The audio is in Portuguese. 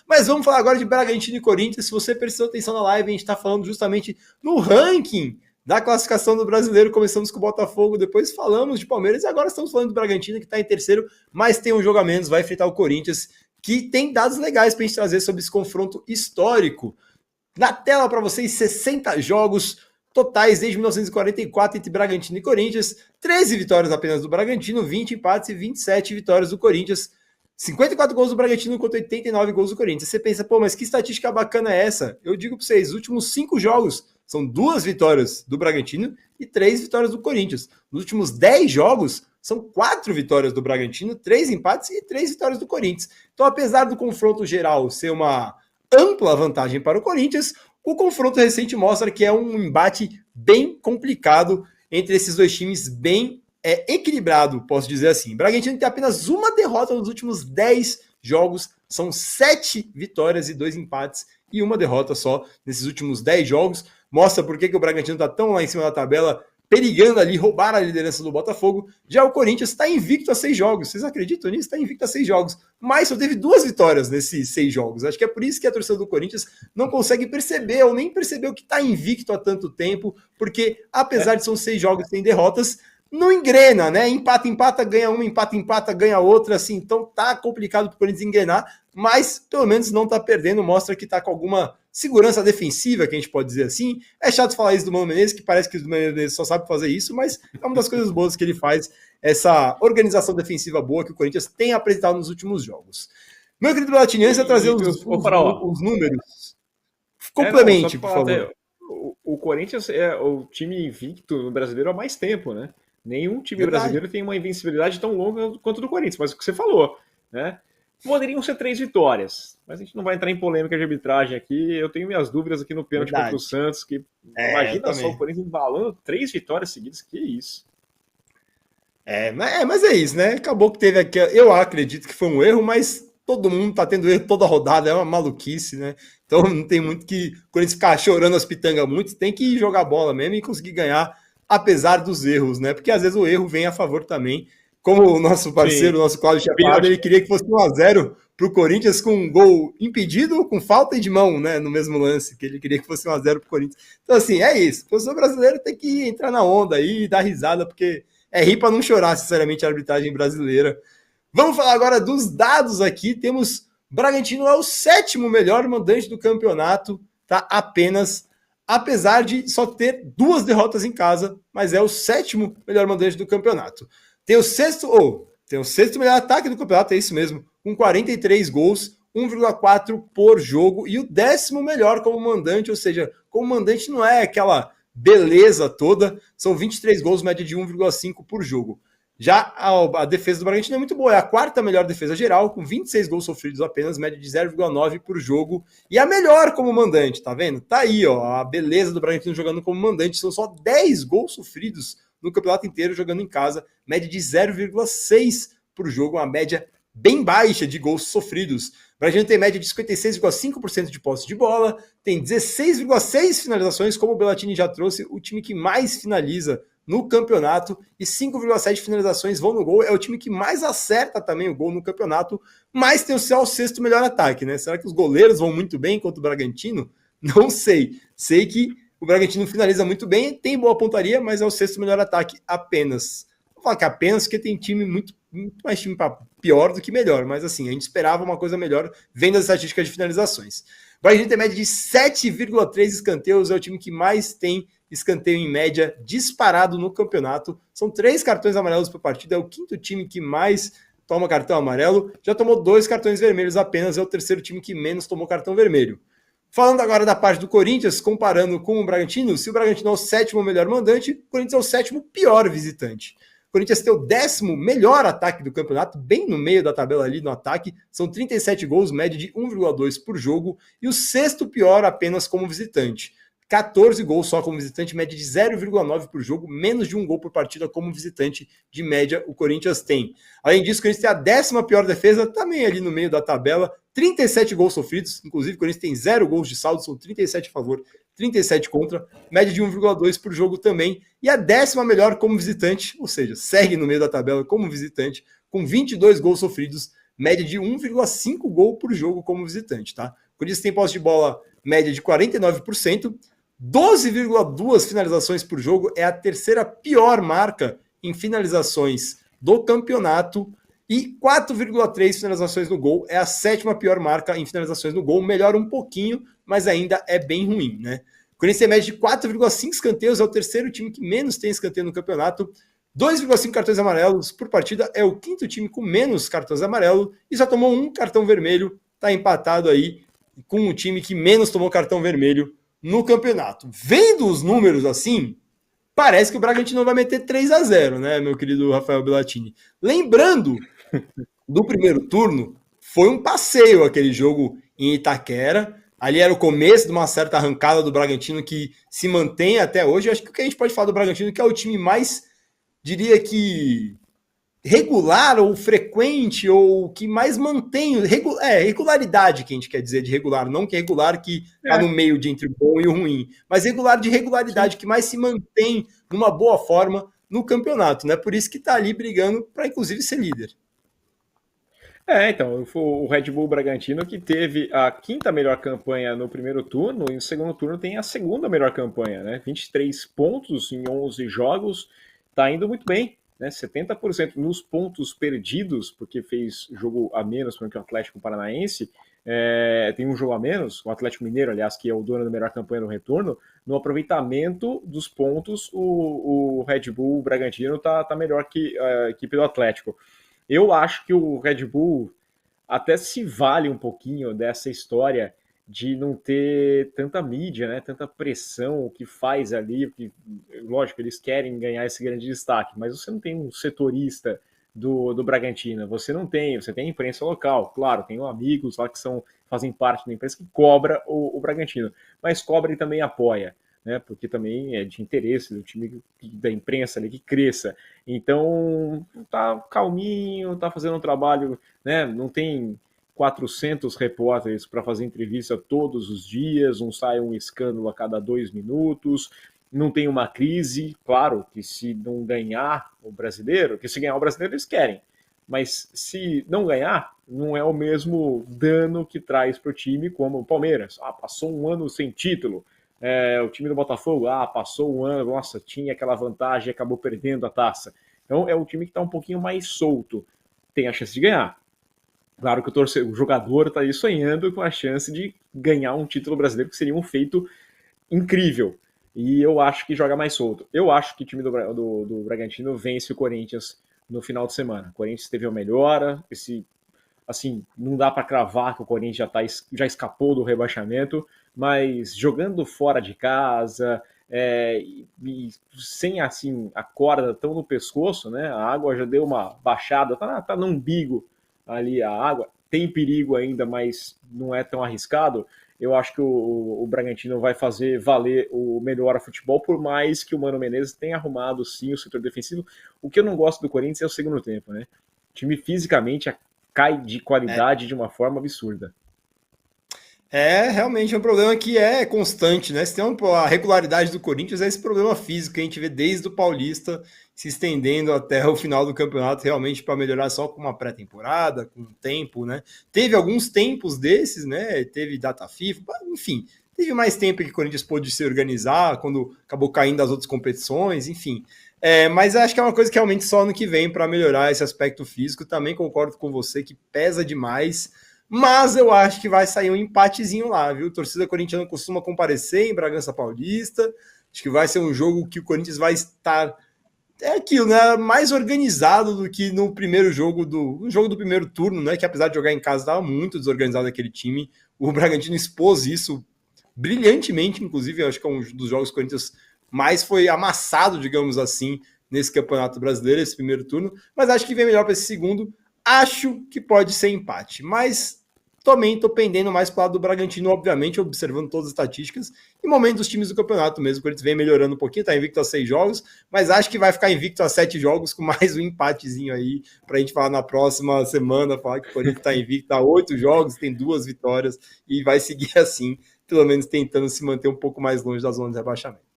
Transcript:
Mas vamos falar agora de Bragantino e Corinthians. Se você prestou atenção na live, a gente está falando justamente no ranking da classificação do Brasileiro. Começamos com o Botafogo, depois falamos de Palmeiras e agora estamos falando do Bragantino, que está em terceiro, mas tem um jogo a menos, vai enfrentar o Corinthians, que tem dados legais para a gente trazer sobre esse confronto histórico. Na tela para vocês, 60 jogos totais desde 1944 entre Bragantino e Corinthians, 13 vitórias apenas do Bragantino, 20 empates e 27 vitórias do Corinthians, 54 gols do Bragantino contra 89 gols do Corinthians. Você pensa, pô, mas que estatística bacana é essa? Eu digo para vocês, os últimos 5 jogos são 2 vitórias do Bragantino e 3 vitórias do Corinthians. Nos últimos 10 jogos, são 4 vitórias do Bragantino, 3 empates e 3 vitórias do Corinthians. Então, apesar do confronto geral ser uma ampla vantagem para o Corinthians, o confronto recente mostra que é um embate bem complicado entre esses dois times, bem equilibrado, posso dizer assim. Bragantino tem apenas uma derrota nos últimos 10 jogos, são 7 vitórias e 2 empates e uma derrota só nesses últimos 10 jogos. Mostra por que o Bragantino está tão lá em cima da tabela, perigando ali roubar a liderança do Botafogo. Já o Corinthians está invicto a 6 jogos. Vocês acreditam nisso? Está invicto a 6 jogos. Mas só teve 2 vitórias nesses 6 jogos. Acho que é por isso que a torcida do Corinthians não consegue perceber, ou nem percebeu que está invicto há tanto tempo, porque apesar de são 6 jogos sem derrotas, não engrena, né? Empata, ganha uma, empata, ganha outra, assim. Então tá complicado para o Corinthians engrenar, mas pelo menos não tá perdendo, mostra que tá com alguma segurança defensiva, que a gente pode dizer assim. É chato falar isso do Mano Menezes, que parece que o Mano Menezes só sabe fazer isso, mas é uma das coisas boas que ele faz, essa organização defensiva boa que o Corinthians tem apresentado nos últimos jogos. Meu querido Belatiniense, vai trazer os números. Complemente, por favor. O Corinthians é o time invicto no Brasileiro há mais tempo, né? Nenhum time brasileiro tem uma invencibilidade tão longa quanto o do Corinthians, mas o que você falou, né? Poderiam ser 3 vitórias, mas a gente não vai entrar em polêmica de arbitragem aqui. Eu tenho minhas dúvidas aqui no pênalti contra o Santos, que imagina só o Corinthians embalando 3 vitórias seguidas, que isso. Mas é isso, né? Acabou que teve aqui, eu acredito que foi um erro, mas todo mundo tá tendo erro toda rodada, é uma maluquice, né? Então não tem muito que o Corinthians ficar chorando as pitangas muito, tem que jogar bola mesmo e conseguir ganhar, apesar dos erros, né? Porque às vezes o erro vem a favor também. Como o nosso parceiro, o nosso Cláudio Chapado, ele queria que fosse 1-0 para o Corinthians com um gol impedido, com falta e de mão, né? No mesmo lance, que ele queria que fosse 1-0 para o Corinthians. Então, assim, é isso. O torcedor brasileiro tem que entrar na onda aí e dar risada, porque é rir para não chorar, sinceramente, a arbitragem brasileira. Vamos falar agora dos dados aqui. Temos Bragantino é o 7º melhor mandante do campeonato, tá? Apesar de só ter 2 derrotas em casa, mas é o 7º melhor mandante do campeonato. Tem o sexto melhor ataque do campeonato, é isso mesmo, com 43 gols, 1,4 por jogo, e o 10º melhor como mandante, ou seja, como mandante não é aquela beleza toda, são 23 gols, média de 1,5 por jogo. Já a defesa do Bragantino é muito boa, é a 4ª melhor defesa geral, com 26 gols sofridos apenas, média de 0,9 por jogo, e a melhor como mandante, tá vendo? Tá aí, ó, a beleza do Bragantino jogando como mandante, são só 10 gols sofridos no campeonato inteiro jogando em casa, média de 0,6 por jogo, uma média bem baixa de gols sofridos. O Bragantino tem média de 56,5% de posse de bola, tem 16,6 finalizações, como o Belatini já trouxe, o time que mais finaliza no campeonato, e 5,7 finalizações vão no gol, é o time que mais acerta também o gol no campeonato, mas tem o seu 6º melhor ataque, né? Será que os goleiros vão muito bem contra o Bragantino? Não sei. Sei que o Bragantino finaliza muito bem, tem boa pontaria, mas é o 6º melhor ataque apenas. Vou falar que apenas porque tem time muito mais time pior do que melhor, mas assim, a gente esperava uma coisa melhor vendo as estatísticas de finalizações. O Bragantino tem média de 7,3 escanteios, é o time que mais tem escanteio em média disparado no campeonato. São 3 cartões amarelos por partida, é o 5º time que mais toma cartão amarelo, já tomou 2 cartões vermelhos apenas, é o 3º time que menos tomou cartão vermelho. Falando agora da parte do Corinthians, comparando com o Bragantino, se o Bragantino é o 7º melhor mandante, o Corinthians é o 7º pior visitante. O Corinthians tem o 10º melhor ataque do campeonato, bem no meio da tabela ali no ataque, são 37 gols, média de 1,2 por jogo, e o 6º pior apenas como visitante. 14 gols só como visitante, média de 0,9 por jogo, menos de 1 gol por partida como visitante de média o Corinthians tem. Além disso, o Corinthians tem a 10ª pior defesa, também ali no meio da tabela, 37 gols sofridos, inclusive o Corinthians tem 0 gols de saldo, são 37 a favor, 37 contra, média de 1,2 por jogo também, e a 10ª melhor como visitante, ou seja, segue no meio da tabela como visitante, com 22 gols sofridos, média de 1,5 gol por jogo como visitante, tá? O Corinthians tem posse de bola média de 49%, 12,2 finalizações por jogo, é a terceira pior marca em finalizações do campeonato, e 4,3 finalizações no gol, é a sétima pior marca em finalizações no gol, melhora um pouquinho, mas ainda é bem ruim, né? O Corinthians tem média de 4,5 escanteios, é o terceiro time que menos tem escanteio no campeonato, 2,5 cartões amarelos por partida, é o quinto time com menos cartões amarelos, e só tomou um cartão vermelho, tá empatado aí com o time que menos tomou cartão vermelho no campeonato. Vendo os números assim, parece que o Bragantino vai meter 3-0, né, meu querido Rafael Bellatini? Lembrando do primeiro turno, foi um passeio aquele jogo em Itaquera. Ali era o começo de uma certa arrancada do Bragantino que se mantém até hoje. Eu acho que o que a gente pode falar do Bragantino, que é o time mais, diria que, regular ou frequente, ou que mais mantém regularidade, que a gente quer dizer de regular, não que é regular que está no meio de entre o bom e o ruim, mas regular de regularidade, sim, que mais se mantém numa boa forma no campeonato, né? Por isso que está ali brigando para inclusive ser líder. Então, o Red Bull Bragantino que teve a quinta melhor campanha no primeiro turno e no segundo turno tem a segunda melhor campanha, né? 23 pontos em 11 jogos, tá indo muito bem, né? 70% nos pontos perdidos, porque fez jogo a menos que o Atlético Paranaense, tem um jogo a menos, o Atlético Mineiro, aliás, que é o dono da melhor campanha no retorno. No aproveitamento dos pontos, o Red Bull Bragantino tá melhor que a equipe do Atlético. Eu acho que o Red Bull até se vale um pouquinho dessa história de não ter tanta mídia, né, tanta pressão, o que faz ali, porque, lógico, eles querem ganhar esse grande destaque, mas você não tem um setorista do Bragantino, você tem a imprensa local, claro, tem amigos lá que fazem parte da imprensa que cobra o Bragantino, mas cobra e também apoia, né, porque também é de interesse do time da imprensa ali que cresça. Então, tá calminho, tá fazendo um trabalho, né, não tem 400 repórteres para fazer entrevista todos os dias, não sai um escândalo a cada 2 minutos, não tem uma crise, claro que se não ganhar o brasileiro, que se ganhar o brasileiro eles querem, mas se não ganhar, não é o mesmo dano que traz para o time como o Palmeiras. Passou um ano sem título, o time do Botafogo, passou um ano, nossa, tinha aquela vantagem e acabou perdendo a taça. Então é um time que está um pouquinho mais solto, tem a chance de ganhar. Claro que o jogador está aí sonhando com a chance de ganhar um título brasileiro, que seria um feito incrível. E eu acho que joga mais solto. Eu acho que o time do Bragantino vence o Corinthians no final de semana. O Corinthians teve uma melhora, assim, não dá para cravar que o Corinthians já escapou do rebaixamento, mas jogando fora de casa, e sem assim a corda tão no pescoço, né? A água já deu uma baixada, tá no umbigo ali a água, tem perigo ainda, mas não é tão arriscado. Eu acho que o Bragantino vai fazer valer o melhor futebol, por mais que o Mano Menezes tenha arrumado sim o setor defensivo. O que eu não gosto do Corinthians é o segundo tempo, né? O time fisicamente cai de qualidade de uma forma absurda. Realmente é um problema que é constante, né? Se tem a regularidade do Corinthians, é esse problema físico que a gente vê desde o Paulista se estendendo até o final do campeonato, realmente para melhorar só com uma pré-temporada, com um tempo, né? Teve alguns tempos desses, né? Teve data FIFA, enfim, teve mais tempo que o Corinthians pôde se organizar quando acabou caindo das outras competições, enfim. Mas acho que é uma coisa que realmente só ano que vem para melhorar esse aspecto físico. Também concordo com você que pesa demais. Mas eu acho que vai sair um empatezinho lá, viu? A torcida corintiana costuma comparecer em Bragança Paulista. Acho que vai ser um jogo que o Corinthians vai estar aquilo, né? Mais organizado do que no primeiro jogo do primeiro turno, né? Que apesar de jogar em casa, estava muito desorganizado aquele time. O Bragantino expôs isso brilhantemente, inclusive. Eu acho que é um dos jogos que o Corinthians mais foi amassado, digamos assim, nesse Campeonato Brasileiro, esse primeiro turno. Mas acho que vem melhor para esse segundo. Acho que pode ser empate, mas também estou pendendo mais para o lado do Bragantino, obviamente, observando todas as estatísticas e momentos dos times do campeonato mesmo. O Corinthians vem melhorando um pouquinho, está invicto a 6 jogos, mas acho que vai ficar invicto a 7 jogos com mais um empatezinho aí para a gente falar na próxima semana, falar que o Corinthians está invicto a 8 jogos, tem 2 vitórias e vai seguir assim, pelo menos tentando se manter um pouco mais longe da zona de rebaixamento.